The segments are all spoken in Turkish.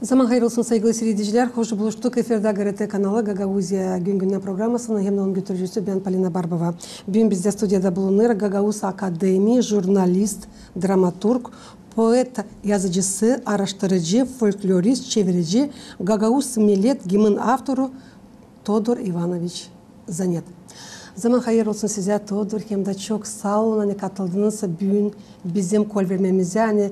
Zaman hayır olsun sevgili seyirciler. Hoş buluştuk. Efirde GRT kanalı Gagauzya Gün Güne programmasının hem de onun götürücüsü ben Polina Barbova. Bugün bizde stüdyoda bulunur Gagauz Akademi, jurnalist, dramaturg, poet yazıcısı, araştırıcı, folklorist, çevirici, Gagauz Millet Gim'in avtoru Todor Ivanoviç Zanet. Zaman hayır olsun size Todor. Hem de çok sağ olun hani katıldınız bugün bizim kol vermemize. Hani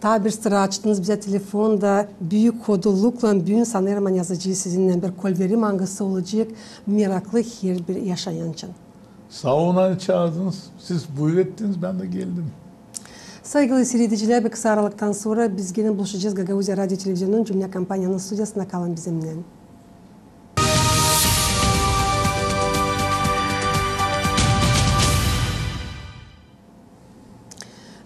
ta bir sıra açtınız bize telefonda büyük kodulukla bugün sanırım yazıcıyı sizinle bir kol verim hangisi olacak meraklı her bir yaşayan için. Sağ olun hani çağırdınız. Siz buyur ettiniz ben de geldim. Sevgili seyirciler bir kısa aralıktan sonra biz yine buluşacağız Gagauzya Radyo Televizyonu'nun Cümle Kampanyanın stüdyosunda kalın bizimle.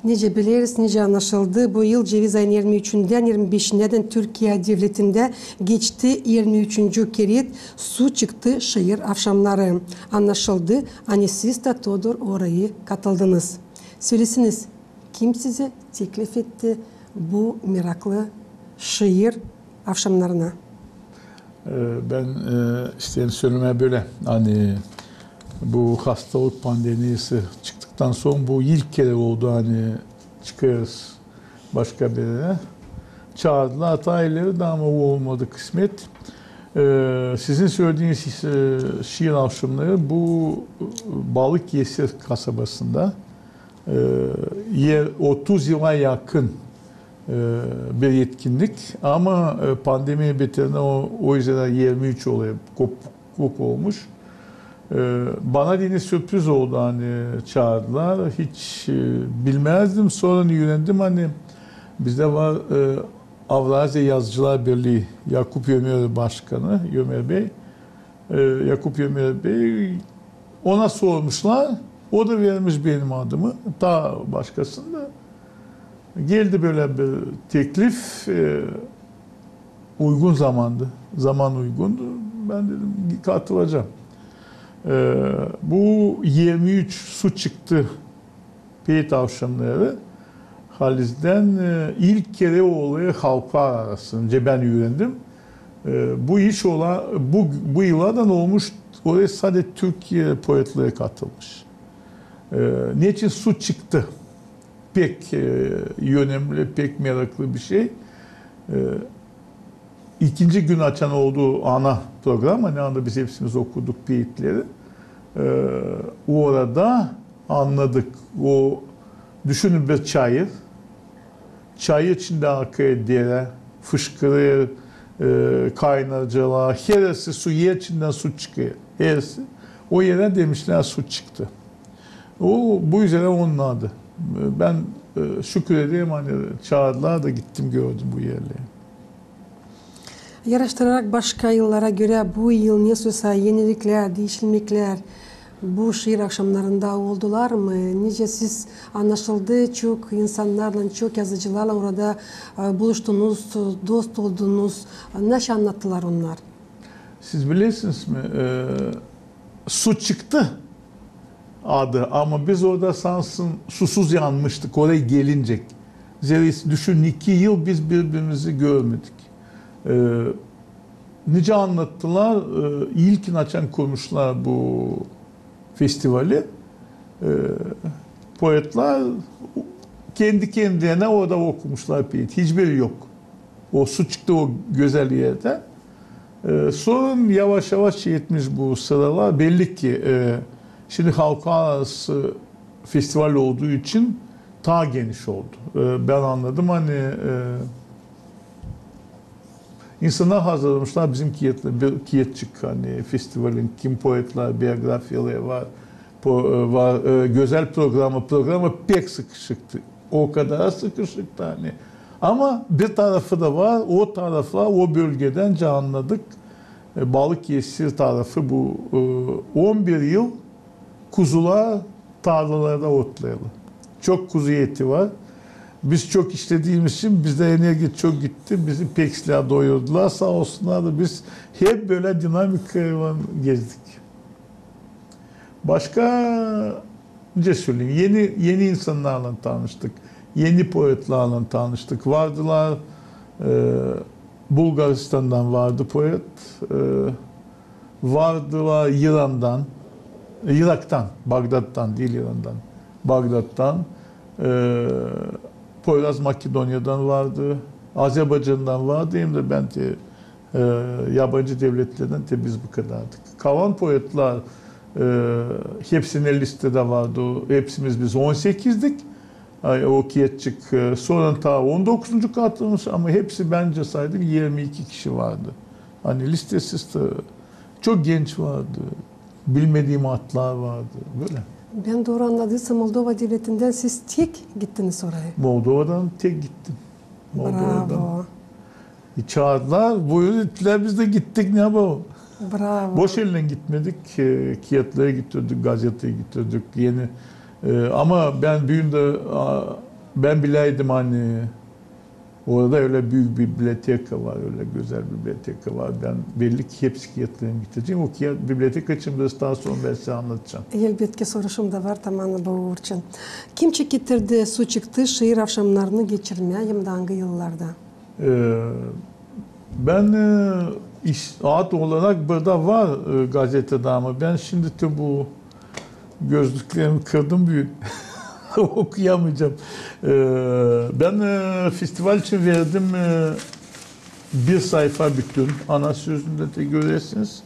Nece biliriz, nece anlaşıldı. Bu yıl ceviz ayın 23'ünden 25'inden Türkiye Devleti'nde geçti 23. kere su çıktı şehir akşamları. Anlaşıldı. Hani siz de Todor orayı katıldınız. Söylesiniz, kim size teklif etti bu meraklı şehir akşamlarına? Ben işte söylemeye böyle hani bu hastalık pandemisi çıktıktan sonra bu ilk kere oldu hani çıkıyoruz başka bir yere. Çağırdılar Hataylıları da ama o olmadı kısmet. Sizin söylediğiniz şiir akşamları bu Balıkesir kasabasında 30 yıla yakın bir yetkinlik ama pandemi beterine o yüzden 23 oluyor kopukluk olmuş. Bana yine sürpriz oldu hani çağırdılar. Hiç bilmezdim. Sonra öğrendim hani bizde var Avrasya Yazıcılar Birliği Yakup Yömer Başkanı Yömer Bey. Yakup Yömer Bey ona sormuşlar. O da vermiş benim adımı. Ta başkasında. Geldi böyle bir teklif. Uygun zamandı. Zaman uygundu. Ben dedim katılacağım. Bu 23 su çıktı Peyit akşamları Haliz'den ilk kere oluyor halklar arasında ben öğrendim. Bu iş bu yıllardan olmuş oraya sadece Türkiye poetleri katılmış. Niçin su çıktı? Pek önemli, pek meraklı bir şey. İkinci gün açan olduğu ana program, hani anda biz hepsimiz okuduk Peyitleri. Orada anladık. O düşünün bir çayır. Çayır içinde akıyor dere, fışkırıyor, kaynarcalar, herisi su, yer içinden su çıkıyor. Herisi. O yere demişler su çıktı. Bu üzere onun adı. Ben şükredeyim hani çağırdılar da gittim gördüm bu yerleri. Yarıştırarak başka yıllara göre bu yıl ne söylese yenilikler, değişiklikler bu şiir akşamlarında oldular mı? Nice siz anlaşıldı çok insanlarla, çok yazıcılarla orada buluştunuz, dost oldunuz. Nasıl anlattılar onlar? Siz bilirsiniz mi? Su çıktı adı ama biz orada sansın susuz yanmıştık oraya gelince. Düşün 2 yıl biz birbirimizi görmedik. Nice anlattılar. İlkin açan kurmuşlar bu festivali. Poetler kendi kendilerine orada okumuşlar Peyit. Hiçbiri yok. O su çıktı o güzel yerden. Sonra yavaş yavaş yetmiş bu sıralar. Belli ki şimdi halka arası festival olduğu için daha geniş oldu. Ben anladım hani İnsanlar hazırlamışlar bizim Kiyetçik hani festivalin kim poetler, biyografiyaları var güzel programı pek sıkışıktı. O kadar sıkışıktı hani. Ama bir tarafı da var, o taraflar o bölgeden anladık. Balıkesir tarafı bu 11 yıl kuzular tarlalarda otlayalı. Çok kuzu eti var. Biz çok işlediğimiz için bizde enerji çok gitti. Bizi pek silah doyurdular. Sağ olsunlar da biz hep böyle dinamik gezdik. Başka ne söyleyeyim? Yeni insanlarla tanıştık. Yeni poetlerle tanıştık. Vardılar Bulgaristan'dan vardı poet. Vardı İran'dan, Irak'tan, Bağdat'tan değil İran'dan, Bağdat'tan. Poyraz Makedonya'dan vardı, Azerbaycan'dan vardı, hem de ben de yabancı devletlerden de biz bu kadardık. Kalan poetler hepsinin listede vardı. Hepsimiz biz 18'dik. O Kiyetçik sonra ta 19. katılmış ama hepsi bence saydım 22 kişi vardı. Hani listesiz de çok genç vardı. Bilmediğim atlar vardı. Böyle. Ben doğru anladıysam Moldova Devleti'nden siz tek gittiniz oraya. Moldova'dan tek gittim. Bravo. Çağırdılar, buyur ettiler, biz de gittik, ne yapalım? Bravo. Boş elle gitmedik. Kiyetlere gittirdik, gazeteye gittirdik. Yeni ama ben büyüğünde ben bileydim hani orada öyle büyük bir biblioteka var, öyle güzel bir biblioteka var. Ben belli ki hepsi Kiyetlerine gideceğim. O biblioteka için biraz daha sonra ben size anlatacağım. Elbette soruşum da var tamamı bu için. Kim çekittirdi su çıktı şehir akşamlarını geçirmeye hem de hangi yıllarda? Ben ad olarak burada var gazetede ama ben şimdi de bu gözlüklerimi kırdım büyük. Okuyamayacağım. Ben festival için verdim bir sayfa bütün. Ana sözünde de görürsünüz.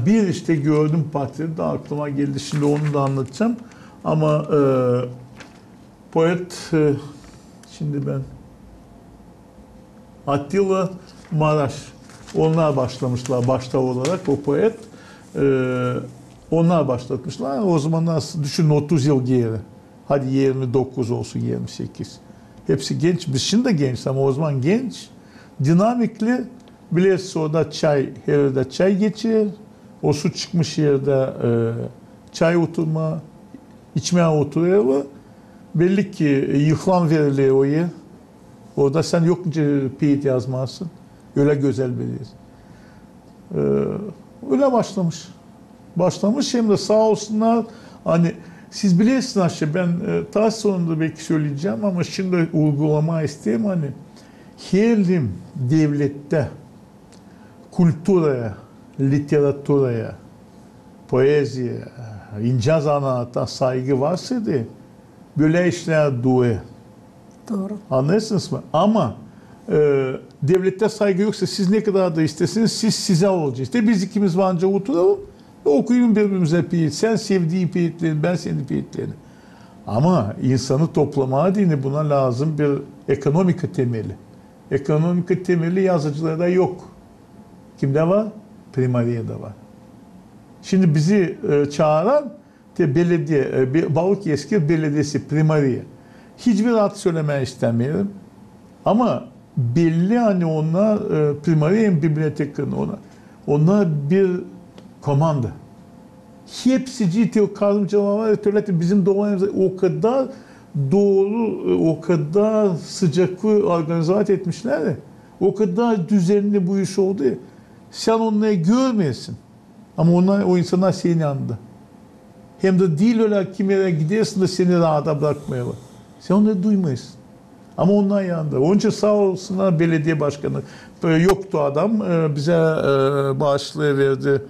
Bir işte gördüm portrede aklıma geldi. Şimdi onu da anlatacağım. Ama poet şimdi ben Attila Maraş. Onlar başlamışlar başta olarak o poet. Onlar başlatmışlar. O zaman nasıl düşünün 30 yıl geri. Hadi 29 olsun 28. Hepsi genç. Biz şimdi de genç ama o zaman genç. Dinamikli. Biliyorsunuz orada çay, her yerde çay geçiyor. O su çıkmış yerde çay oturma, içmeye oturuyor. Belli ki yıkılan veriliyor o yer. Orada sen yokça piyet yazmazsın. Öyle güzel bir yer. Öyle başlamış hem de sağ olsunlar hani siz bilirsiniz aslında ben daha sonunda belki söyleyeceğim ama şimdi uygulama isteyeyim hani her devlette kültüreye, literatüreye, poeziye, ince zanaata saygı varsa da böyle işler dua. Doğru. Anlıyorsunuz mu? Ama devlette saygı yoksa siz ne kadar da istesiniz siz size olacak. İşte biz ikimiz vanca oturalım okuyun birbirimize piyet. Sen sevdiği piyetlerini, ben senin piyetlerini. Ama insanı toplama dini buna lazım bir ekonomik temeli. Ekonomik temeli yazıcılarda yok. Kimde var? Primariyede var. Şimdi bizi çağıran belediye, Balıkesir Belediyesi Primariye. Hiçbir ad söylemeye istemiyorum. Ama belli hani onlar Primariye bibliotekanın onlar bir komanda. Hepsi ciddi karımcalar var. Bizim doğamızda o kadar doğru, o kadar sıcaklı organize etmişler de o kadar düzenli bu iş oldu. Sen onları görmeyesin. Ama o insanlar senin yanında. Hem de değil öyle kim yere gidersin de seni rahata bırakmıyorlar. Sen onları duymayasın. Ama onlar yanında. Onun için sağ olsunlar belediye başkanı. Yoktu adam. Bize bağışlayıverdi.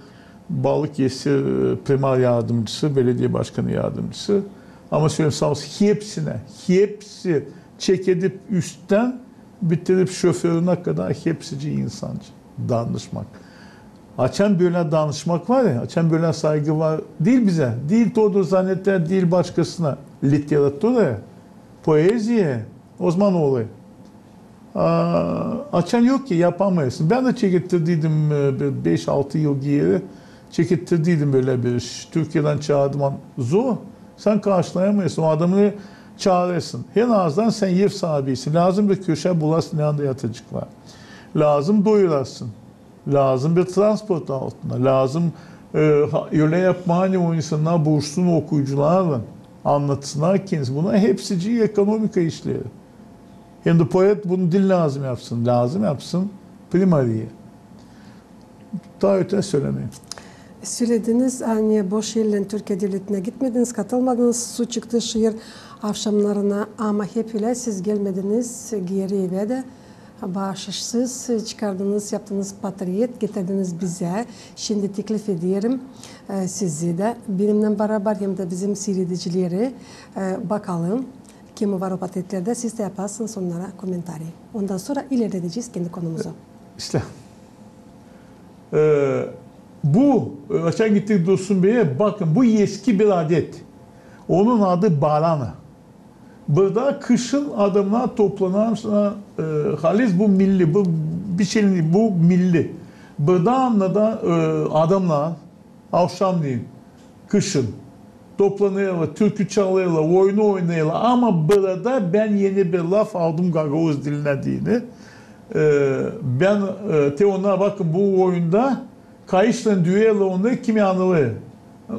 Balıkesir primar yardımcısı, belediye başkanı yardımcısı. Ama söyleyeyim sağ olsun hepsi çek edip üstten bitirip şoförüne kadar hepsici insancı. Danışmak. Açan böyle danışmak var ya, açan böyle saygı var. Değil bize, değil doğru zannetler, değil başkasına. Literatüre, poeziye, o zaman oluyor. Açan yok ki yapamayasın. Ben de çekittirdiydim 5-6 yıl geri. Çekittirdiydim böyle bir iş. Türkiye'den çağırdım. Zor. Sen karşılayamıyorsun. O adamı çağırırsın. En azından sen yer sahibisin. Lazım bir köşe bulasın. Yanında yatıcık var. Lazım doyurasın. Lazım bir transport altına. Lazım öyle yapma hani o insanlar burçsun okuyucularla anlatsınlar kendisi. Buna hepsici ekonomik işleri. Hem de poet bunu dil lazım yapsın. Lazım yapsın primariye. Daha öte söylemeyeyim. Söylediniz hani boş yerle Türkiye Devleti'ne gitmediniz, katılmadınız, su çıktı şiir akşamlarına ama hep öyle siz gelmediniz geri eve de bağışsız çıkardınız, yaptınız patriyet, getirdiniz bize. Şimdi teklif ediyorum sizi de benimle beraber hem de bizim seyredicileri bakalım kim var o patriyetlerde, siz de yaparsınız onlara komentari. Ondan sonra ilerleyeceğiz kendi konumuza. İşte bu aşağı gittik Dursun Bey'e, bakın bu eski bir adet. Onun adı Barana. Burada kışın adamlar toplanan halis bu milli, bu bir şey, bu milli. Burada anladan adamlar akşamleyin kışın toplanıyorlar, türkü çalıyorlar, oyunu oynuyorlar ama burada ben yeni bir laf aldım Gagavuz diline dini. Ben ona bakın bu oyunda kayışla düğüyorlar onu kimi anılıyor.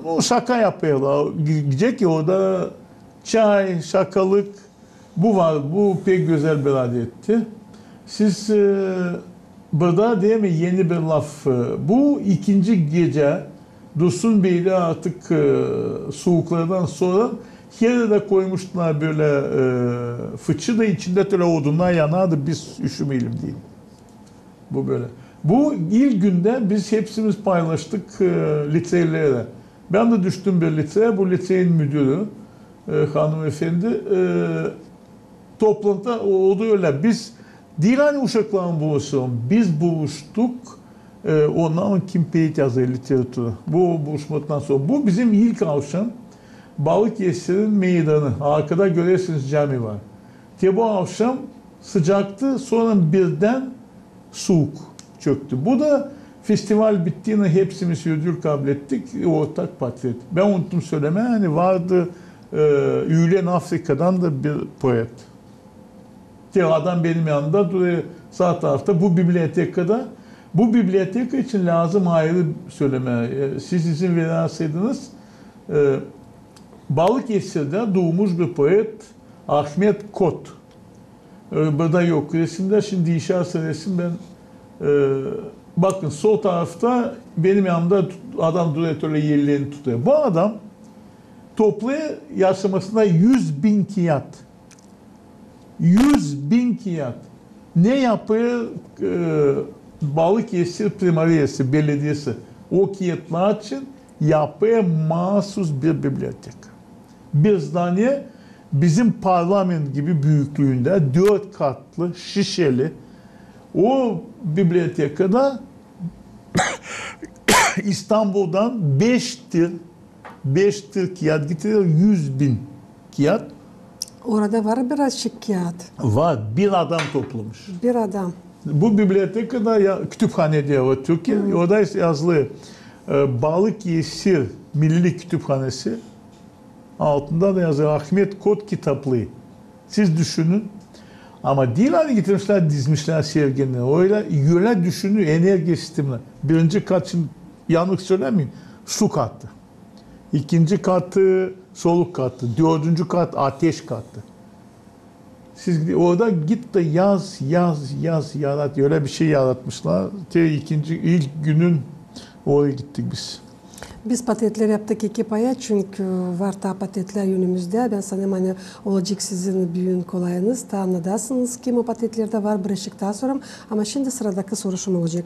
O şaka yapıyorlar. Gidecek ki orada çay, şakalık bu var. Bu pek güzel bir adetti. Siz burada değil mi yeni bir laf. Bu ikinci gece Dursun Bey'le artık soğuklardan sonra yere de koymuşlar böyle fıçı da içinde böyle odunlar yanardı biz üşümeyelim diye. Bu böyle. Bu ilk günde biz hepsimiz paylaştık liseylere. Ben de düştüm bir liseye. Bu liseyin müdürü hanımefendi toplantıda oldu öyle. Biz değil hani uşakların buluşalım. Biz buluştuk. Ondan kim peyit yazıyor literatürü. Bu buluşmadan sonra. Bu bizim ilk akşam Balıkesir'in meydanı. Arkada görürsünüz cami var. Bu akşam sıcaktı. Sonra birden soğuk çöktü. Bu da festival bittiğinde hepsimiz ödül kabul ettik. Ortak patriot. Ben unuttum söyleme. Hani vardı Ülen Afrika'dan da bir poet. Adam benim yanımda duruyor sağ tarafta. Bu bibliotekada. Bu biblioteka için lazım ayrı söyleme. Siz izin verirseydiniz Balıkesir'de doğmuş bir poet Ahmet Kot. Burada yok resimde. Şimdi işarsa resim ben bakın sol tarafta benim yanımda adam duruyor öyle yerlerini tutuyor. Bu adam toplu yaşamasında 100.000 kiyat. 100.000 kiyat. Ne yapıyor Balıkesir Primariyesi Belediyesi? O kiyatlar için yapıyor mahsus bir biblioteka. Bir zdaniye bizim parlament gibi büyüklüğünde 4 katlı şişeli o bibliotekada İstanbul'dan 5 tır kağıt getiriyor, 100.000 kağıt. Orada var biraz şık kağıt. Var, bir adam toplamış. Bir adam. Bu bibliotekada kütüphane diye var Türkiye. Orada yazılı Balıkesir Milli Kütüphanesi. Altında da yazıyor Ahmet Kot kitaplığı. Siz düşünün. Ama değil hani getirmişler, dizmişler sevgini. Öyle yöne düşünün, enerji sistemine. Birinci kat için yanlış söylemeyin, su kattı. İkinci katı soluk kattı. Dördüncü kat ateş kattı. Siz orada git de yaz yarat. Öyle bir şey yaratmışlar. İlk günün oraya gittik biz. Biz patetler yaptık ekip aya çünkü var ta patetler yönümüzde. Ben sanırım hani olacak sizin büyüğün kolayınız. Ta anladasınız kim o patetlerde var bıraktıktan sonra. Ama şimdi sıradaki soruşum olacak.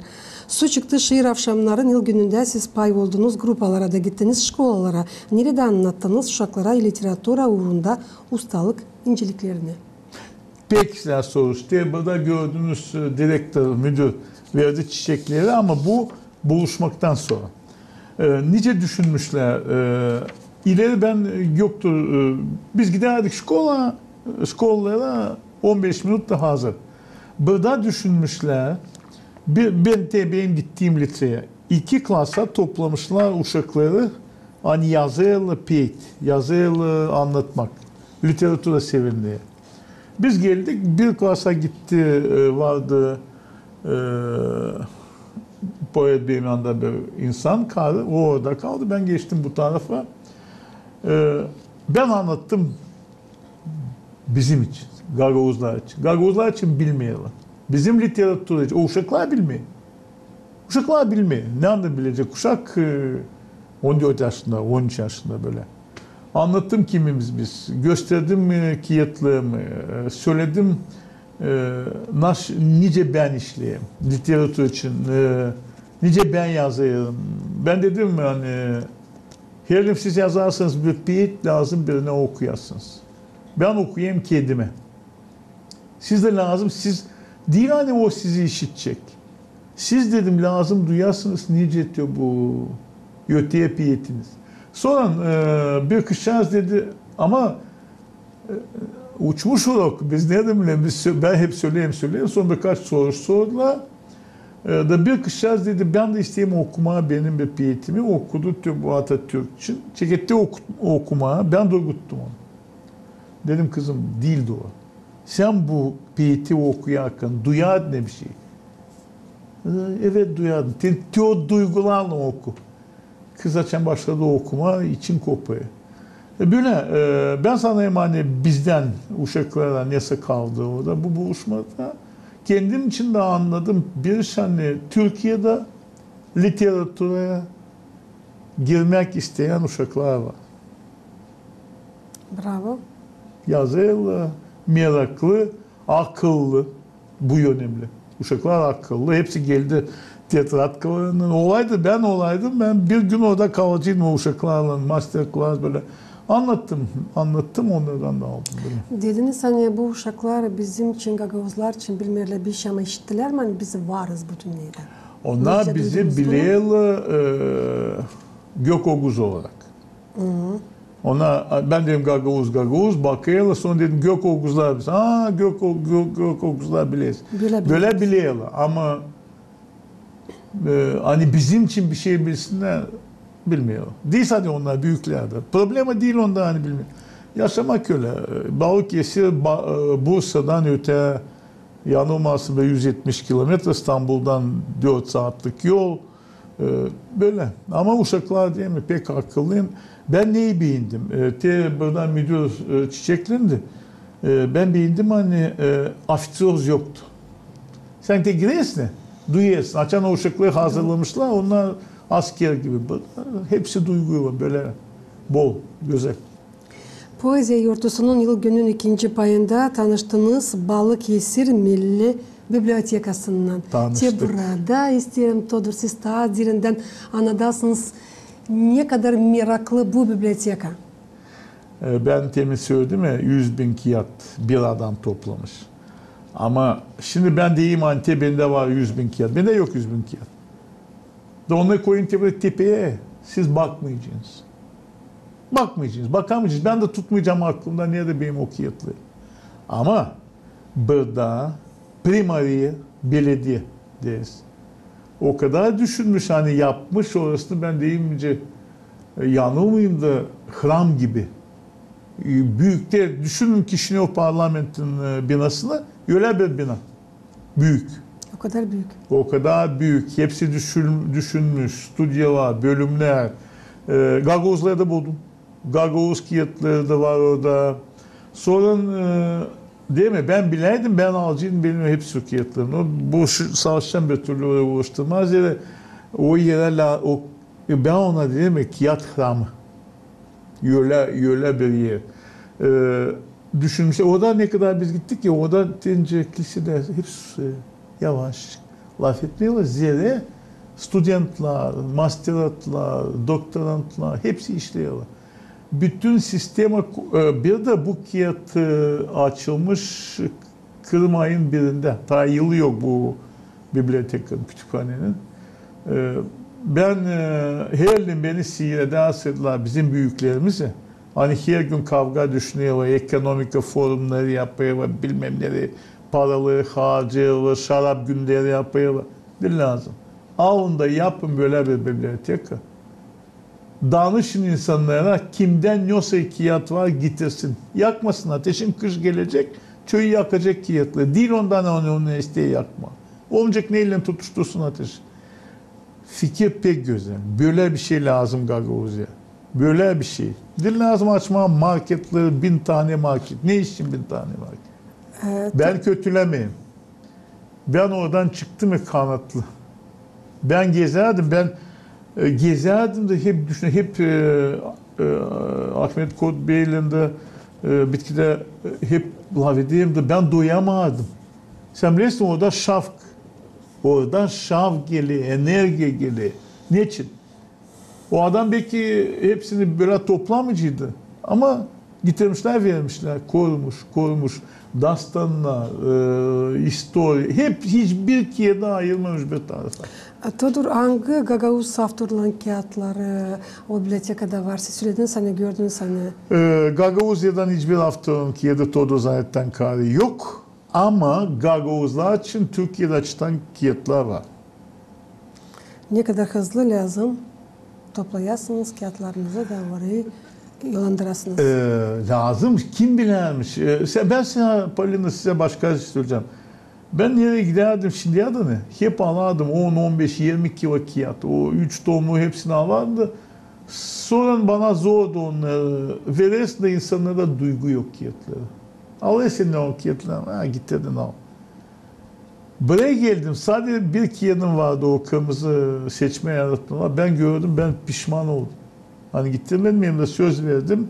Su çıktı şiir akşamların yıl gününde siz pay oldunuz grupalara da gittiniz şkolalara. Nerede anlattınız uşaklara literatura uğrunda ustalık inceliklerini? Pek güzel soru. İşte burada gördüğünüz direktör, müdür verdi çiçekleri ama bu buluşmaktan sonra. Nice düşünmüşler. İleri ben yoktu. Biz giderdik şkollara 15 minut da hazır. Burada düşünmüşler. Benim gittiğim liseye 2 klasa toplamışlar uşakları. Hani yazıyla pek, yazıyla anlatmak. Literatüre sevindiği. Biz geldik, bir klasa gitti, vardı poet benim yanında bir insan kaldı, o orada kaldı, ben geçtim bu tarafa. Ben anlattım bizim için, Gagavuzlar için. Gagavuzlar için bilmeyelim. Bizim literatürü için, o uşaklar bilmiyor. Uşaklar bilmeyin. Ne anda bilecek kuşak 14 yaşında, 13 yaşında böyle. Anlattım kimimiz biz. Gösterdim kiyetlığımı. Söyledim nice ben işleyeyim. Literatür için. Nice ben yazayım. Ben dedim yani her siz yazarsanız bir piyet lazım birine okuyasınız. Ben okuyayım kendime. Siz de lazım. Siz değil hani o sizi işitecek. Siz dedim lazım duyarsınız nice diyor bu öteye piyetiniz. Sonra bir kızcağız dedi ama uçmuş olarak biz ne dedim ben hep söyleyeyim. Sonra birkaç soru sordular. Da bir kızcağız dedi ben de isteyeyim okuma benim bir piyetimi okudu diyor bu Atatürk için. Çeketti okuma ben durguttum onu. Dedim kızım değildi o. Sen bu piyeti okuyarken duyardın ne bir şey. Evet duyardım. O duygularla oku. Kız açan başladı okuma, için kopuyor. Böyle ben sanayım hani bizden uşaklara neyse kaldı orada bu buluşmada. Kendim için de anladım. Bir hani Türkiye'de literatüre girmek isteyen uşaklar var. Bravo. Yazılı, meraklı, akıllı. Bu önemli. Uşaklar akıllı. Hepsi geldi tiyatratkalarının. Ben olaydım. Ben bir gün orada kalıcıydım o uşaklarla. Master class böyle. Anlattım onlardan da aldım. Böyle. Dediniz hani bu uşaklar bizim için, Gagavuzlar için bilmirler bir şey ama işittiler mi? Hani biz varız bu dünyada. Onlar bizi bileyli Gökoguz olarak. Ona ben dedim Gagavuz bakıyorlar sonra dedim Gökoguzlar biz. Gökoguzlar bileyiz. Böyle biliyorlar ama hani bizim için bir şey bilsinler bilmiyor. Değilse hadi onlar büyüklerde. Problemi değil onda hani bilmiyor. Yaşamak öyle. Balıkesir Bursa'dan öte yanılmazsa 170 kilometre İstanbul'dan 4 saatlik yol. Böyle. Ama uşaklar değil mi? Pek akıllıyım. Ben neyi beğendim? Buradan müdür çiçeklendi. Ben beğendim hani afitsoz yoktu. Sen de giresin, duyuyorsun. Açan o ışıkları hazırlamışlar. Onlar asker gibi. Hepsi duygu var. Böyle bol, güzel. Poezya Yurtusu'nun yıl günün ikinci payında tanıştınız Balıkesir Milli Bibliotekası'ndan. Tanıştık. Burada isterim Todur siz daha derinden anladasınız. Ne kadar meraklı bu biblioteka? Ben temin söyledim ya 100.000 kağıt bir adam toplamış. Ama şimdi ben diyeyim Antep'inde var 100.000 kağıt. Bende yok 100.000 kağıt. Da onları koyun tepeye. Siz bakmayacaksınız. Bakamayacaksınız. Ben de tutmayacağım aklımda nerede benim o kağıtları. Ama burada primariye belediye deriz. O kadar düşünmüş hani yapmış orasını ben deyimce yanılmayayım da hram gibi. Büyükte düşünün kişinin o parlamentin binasını öyle bir bina. Büyük. O kadar büyük. O kadar büyük. Hepsi düşünmüş. Stüdyolar, bölümler. Gagavuzları da buldum. Gagavuz kağıtları da var orada. Sonra değil mi? Ben bileydim ben alacaktım benim hepsi kağıtlarını. Bu savaştan bir türlü uğraştırmaz yere o yere ben ona dedim mi kağıt hramı. Öyle bir yer. Düşünmüş. Orada ne kadar biz gittik ya orada deyince kilisede hepsi yavaş laf etmiyorlar. Zira studentlar, masteratlar, doktorantlar hepsi işliyorlar. Bütün sisteme bir de bu kağıt açılmış Kırım ayın birinde. Ta yılı yok bu bibliotekanın, kütüphanenin. Ben her gün beni seyrederler bizim büyüklerimizi. Hani her gün kavga düşünüyorlar, ekonomik forumları yapıyorlar, bilmem neleri, paraları harcıyorlar, şarap günleri yapıyorlar. Bir lazım. Alın da yapın böyle bir biblioteka. Danışın insanlara kimden yoksa kağıt var getirsin. Yakmasın ateşin kış gelecek, köyü yakacak kağıtla. Değil ondan onu isteği yakma. Olmayacak neyle tutuştursun ateş. Fikir pek güzel. Böyle bir şey lazım Gagavuz'a. Böyle bir şey. Dil lazım açma marketleri 1000 tane market. Ne için 1000 tane market? Ben kötülemeyeyim. Ben oradan çıktım kanatlı. Ben gezerdim. Gezerdim de hep düşünüyorum. Hep Ahmet Kod Bey'linde bitkide hep laf edeyim de ben doyamadım. Sen bilirsin orada şavk. Oradan şavk geliyor, enerji geliyor. Niçin? O adam belki hepsini böyle toplamacıydı. Ama getirmişler vermişler. Korumuş. Dastanlar, histori. Hep hiçbir kiyede ayırmamış bir tarafa. Тодор, hangi Gagavuz Safturlan kağıtları o bibliotekada var? Siz söylediniz hani, gördünüz hani. Gagavuzya'dan hiçbir haftanın kiyede Todor zaten karı yok. Ama Gagavuzlar için Türkiye'de açılan kağıtlar var. Ne kadar hızlı lazım toplayasınız kağıtlarınızı da orayı yollandırasınız. Lazım. Kim bilermiş? Ben sana Polina size başka şey söyleyeceğim. Ben nereye giderdim şimdi adını? Hep alardım 10, 15, 20 kilo kağıt. O 3 tomlu hepsini alardı. Sonra bana zordu onları. Verirsin de insanlara duygu yok kağıtları. Alırsın o kağıtları. Ha git dedin al. Buraya geldim. Sadece bir kağıdım vardı o kırmızı seçme yarattılar. Ben gördüm. Ben pişman oldum. Hani gittim benim yanımda söz verdim.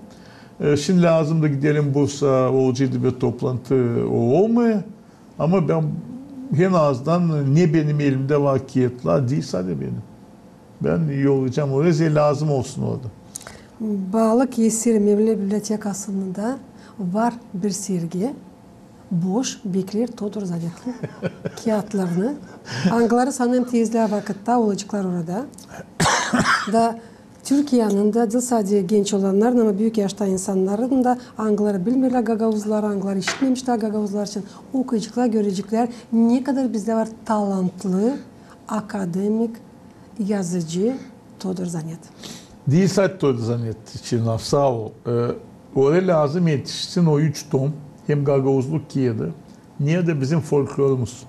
Şimdi lazım da gidelim Bursa, olacaktı bir toplantı o olmuyor. Ama ben en azından ne benim elimde var kağıtlar değil sadece benim. Ben yollayacağım oraya lazım olsun orada. Balık Yesir Mevle Bibliotekası'nda var bir sergi. Boş bekler Todor Zanet'in kağıtlarını. Angları sanırım tezler vakitte olacaklar orada. Da Türkiye'nin de sadece genç olanların ama büyük yaşta insanların da Angları bilmirler Gagavuzlar, Angları işitmemişler Gagavuzlar için. Okuyacaklar, görecekler ne kadar bizde var talantlı, akademik, yazıcı Todor Zanet. Değil sadece Todor Zanet için laf sağ ol. Oraya lazım yetişsin o 3 tom. Hem Gagavuzluk kağıdı. Niye de bizim folklorumuz.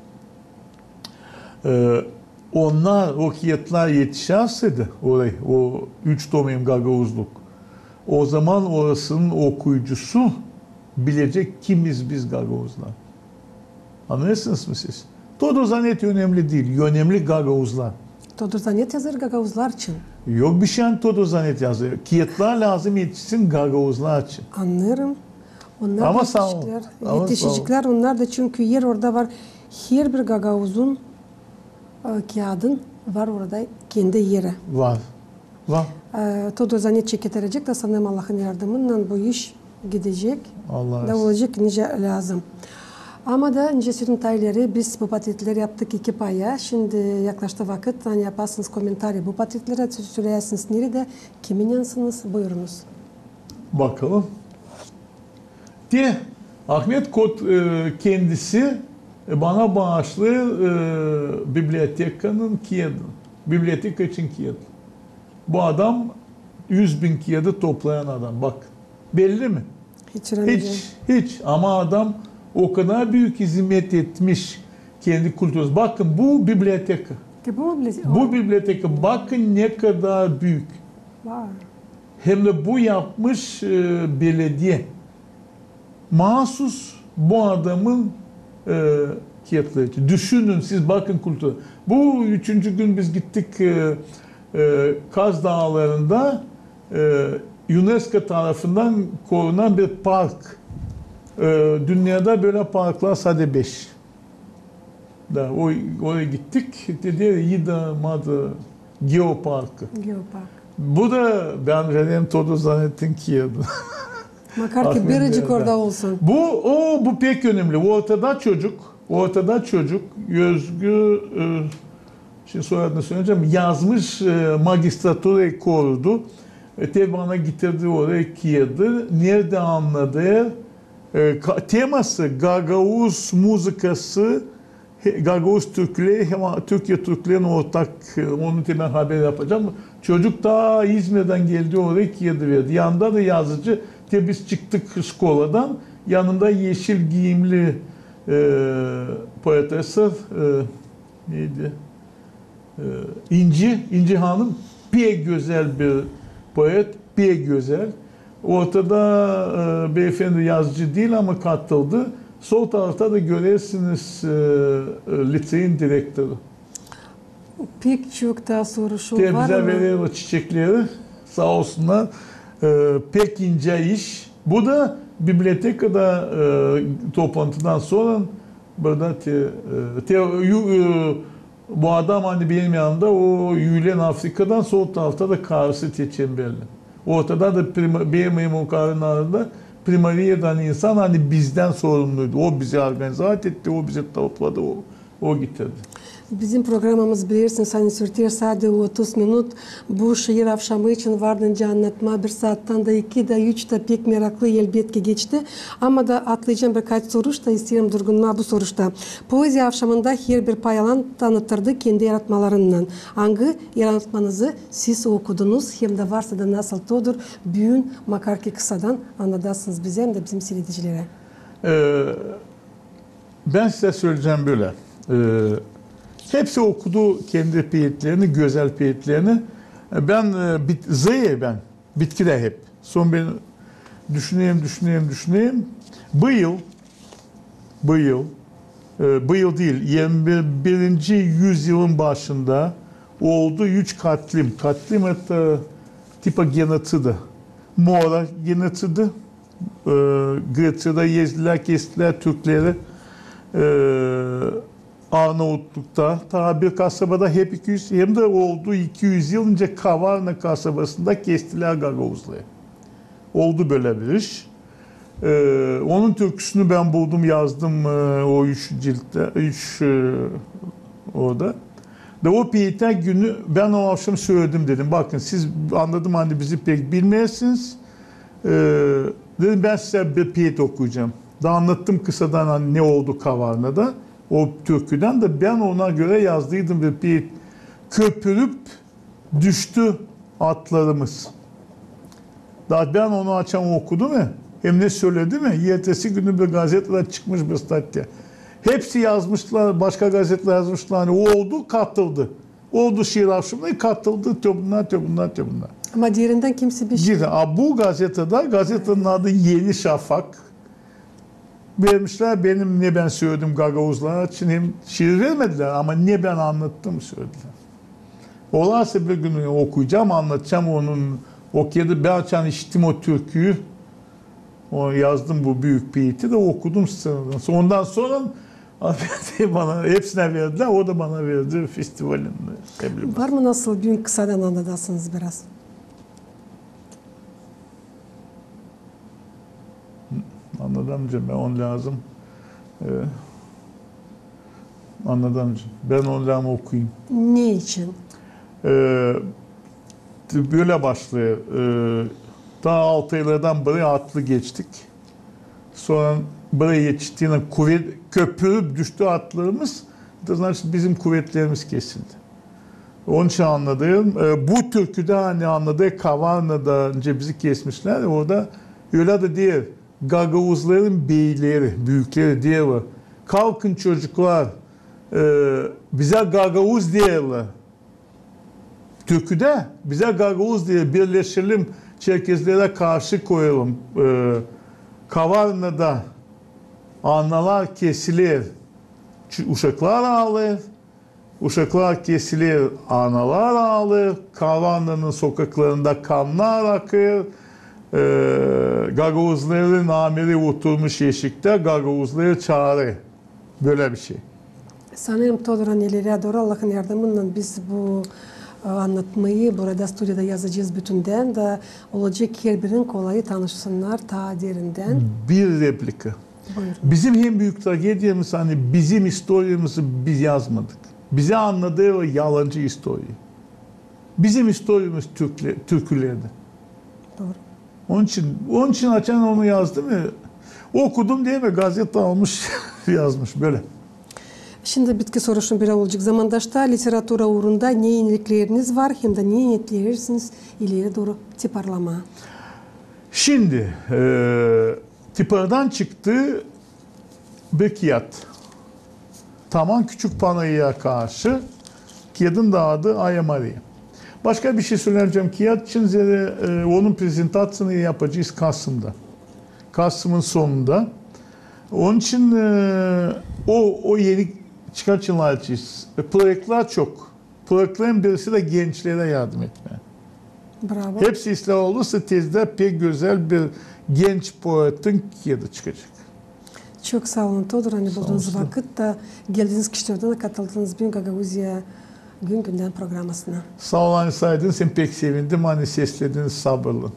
Onlar, o kağıtlar yetişerseydi oraya, o 3 tom hem Gagavuzluk. O zaman orasının okuyucusu bilecek kimiz biz Gagavuzlar. Anlıyorsunuz mu siz? Todor Zanet önemli değil. Önemli Gagavuzlar. Todor Zanet yazar Gagavuzlar için. Yok bir şey Todor Zanet yazıyor. Kağıtlar lazım yetişsin Gagavuzlar için. Anlarım. Onlar ama da sağ ol. Yetişecekler onlar da çünkü yer orada var. Her bir Gagavuz'un kağıdın var orada kendi yeri. Var. Todor Zanet çeketirecek de sanırım Allah'ın yardımıyla bu iş gidecek. Allah da olacak nice lazım. Ama da nice sürüntayları biz bu patetleri yaptık 2 paya. Şimdi yaklaştı vakit. Hani yaparsınız komentarı. Bu patetlere söylersiniz nerede, kimin yansınız? Buyurunuz. Bakalım. Ahmet Kod kendisi bana bağışlı bibliotekanın kağıdı. Biblioteka için kağıdı. Bu adam 100.000 kağıdı toplayan adam. Bak. Belli mi? Hiç. Ama adam o kadar büyük hizmet etmiş kendi kültürümüz. Bakın bu biblioteka. Bu biblioteka bakın ne kadar büyük. Var. Hem de bu yapmış belediye. Mahsus bu adamın kağıtları için. Düşünün siz bakın kültürü. Bu 3. gün biz gittik Kaz Dağları'nda UNESCO tarafından korunan bir park. Dünyada böyle parklar sadece 5. Oraya gittik. Dedi Yida Madı Geoparkı. Bu da ben vereyim Todor Zanet'in kağıdı. Makar ki biricik orada olsun. Bu pek önemli. Ortada çocuk Özgür şimdi soyadını söyleyeceğim. Yazmış magistraturayı korudu. Bana getirdi oraya kağıdı. Nerede anladı? Teması Gagavuz muzikası, Gagavuz Türkleri, Türkiye Türklerin ortak, onun için ben haber yapacağım. Çocuk da İzmir'den geldi oraya kağıdı verdi. Yanında da yazıcı. Biz çıktık skoladan. Yanında yeşil giyimli poetesi neydi? İnci Hanım pek güzel bir poet, pek güzel. Ortada beyefendi yazıcı değil ama katıldı. Sol tarafta da görürsünüz liseyin direktörü. Pek çok daha soruşu Bize var ama veriyor o çiçekleri. Sağ olsunlar. Pek ince iş. Bu da bibliotekada toplantıdan sonra burada bu adam hani benim yanımda o Yülen Afrika'dan sol tarafta da karşı Çemberli. Ortada da benim mukarın arasında Primariya'dan insan hani bizden sorumluydu. O bizi organize etti, o bizi topladı, o getirdi. bizim programımız bilirsiniz hani sürtüyor sadece 30 minut. Bu şehir akşamı için vardınca anlatma bir saatten de 2 de 3 de pek meraklı elbette geçti. Ama da atlayacağım birkaç soru da isterim durgunma bu soruda. Poezya akşamında her bir payalan tanıtırdı kendi yaratmalarından. Hangi yaratmanızı siz okudunuz hem de varsa da nasıl todur büyün makarki kısadan anlatırsınız bize hem de bizim seyredicilere. Ben size söyleyeceğim böyle. Hepsi okudu kendi peyitlerini, güzel peyitlerini. Ben bitki de hep. Son ben düşüneyim. Bu yıl değil, 21. yüzyılın başında oldu 3 katlim. Katlim hatta tipa genocidı. Mora genocidı. Greçya'da yezdiler, kestiler Türkleri. Arnavutluk'ta, ta bir kasabada hep 200, hem de oldu 200 yıl önce Kavarna kasabasında kestiler Gagavuzları. Oldu böyle bir iş. Onun türküsünü ben buldum, yazdım o 3 ciltte, 3 orada. Ve o piyete günü ben o akşam söyledim dedim. Bakın siz anladım hani bizi pek bilmezsiniz. Dedim ben size bir piyete okuyacağım. Daha anlattım kısadan hani ne oldu Kavarna'da. O türküden de ben ona göre yazdıydım bir köpürüp düştü atlarımız. Daha ben onu açan okudu mu? Hem ne söyledi mi? Ertesi günü bir gazeteler çıkmış bir statya. Hepsi yazmışlar, başka gazeteler yazmışlar. Hani o oldu, katıldı. Oldu şiir akşamında katıldı, töbünler. Ama diğerinden kimse bir şey. Bu gazetenin adı Yeni Şafak. Vermişler benim ne ben söyledim Gagavuzlar için hem şiir vermediler ama ne ben anlattım söylediler. Olarsa bir gün okuyacağım, anlatacağım onun okuyadı. Ben açan içtim o türküyü. O yazdım bu büyük piyeti de okudum sıradan. Ondan sonra bana hepsine verdiler. O da bana verdi festivalinde. Var mı nasıl gün kısadan anlatırsınız biraz? Anladamayacağım ben onu lazım. Anladamayacağım. Ben onu lazım okuyayım. Ne için? Böyle başlıyor. Daha 6 aylardan buraya atlı geçtik. Sonra buraya yetiştiğinde köpürüp düştü atlarımız. Bizim kuvvetlerimiz kesildi. Onun için anladığım, bu türküde hani anladığı Kavarna'da önce bizi kesmişler. Orada öyle de diyor. Gagavuzların beyleri, büyükleri diyorlar. Kalkın çocuklar, bize Gagavuz diyorlar. Türküde bize Gagavuz diye birleşelim, Çerkezlere karşı koyalım. Kavarna'da analar kesilir, uşaklar ağlar. Uşaklar kesilir, analar ağlar. Kavarna'nın sokaklarında kanlar akır. Gagavuzların amiri oturmuş eşikte, Gagavuzları çağırır. Böyle bir şey. Sanırım Todor'un ileriye doğru Allah'ın yardımıyla biz bu anlatmayı burada stüdyoda yazacağız bütünden de olacak her birinin kolayı tanışsınlar ta derinden. Bir replika. Buyurun. Bizim en büyük tragediyamız hani bizim historiyamızı biz yazmadık. Bize anladığı o yalancı historiyi. Bizim historiyamız Türkülerde. Doğru. Onun için açan onu yazdı mı? Okudum diye mi gazete almış yazmış böyle. Şimdi bitki soruşun bir olacak. Zamandaşta literatura uğrunda ne yenilikleriniz var hem de ne niyetlersiniz ileri doğru tiparlama. Şimdi tipardan çıktı bir kağıt. Taman Küçük Panayır'a karşı kağıdın da adı Aya Maria. Başka bir şey söyleyeceğim. Kağıt için onun prezentasyonu yapacağız Kasım'da. Kasım'ın sonunda. Onun için o yeni çıkan için projeler çok. Projektlerin birisi de gençlere yardım etme. Bravo. Hepsi ıslah olursa tezde pek güzel bir genç poetin yadı çıkacak. Çok sağ olun Todor. Hani bulduğunuz olsun. vakit da geldiğiniz kişilerden katıldığınız Bugün Gagavuzya Gün Gündem programmasına. Sağ ol saydın, sen pek sevindim. Hani seslediniz sabırlı.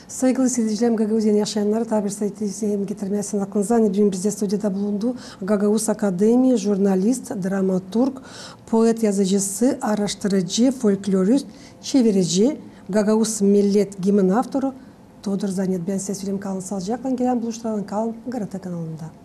Saygılı seyircilerim, Gagavuzya'nın yaşayanları tabir sayısını getirmesin aklınıza. Hani bugün bizde stüdyoda bulundu Gagavuz Akademi, jurnalist, dramaturg, poet yazıcısı, araştırıcı, folklorist, çevirici, Gagavuz Millet Gim'in avtoru Todor Zanit. Ben size söyleyeyim, kalın sağlıcakla, gelen buluşturalım, kalın GRT kanalında.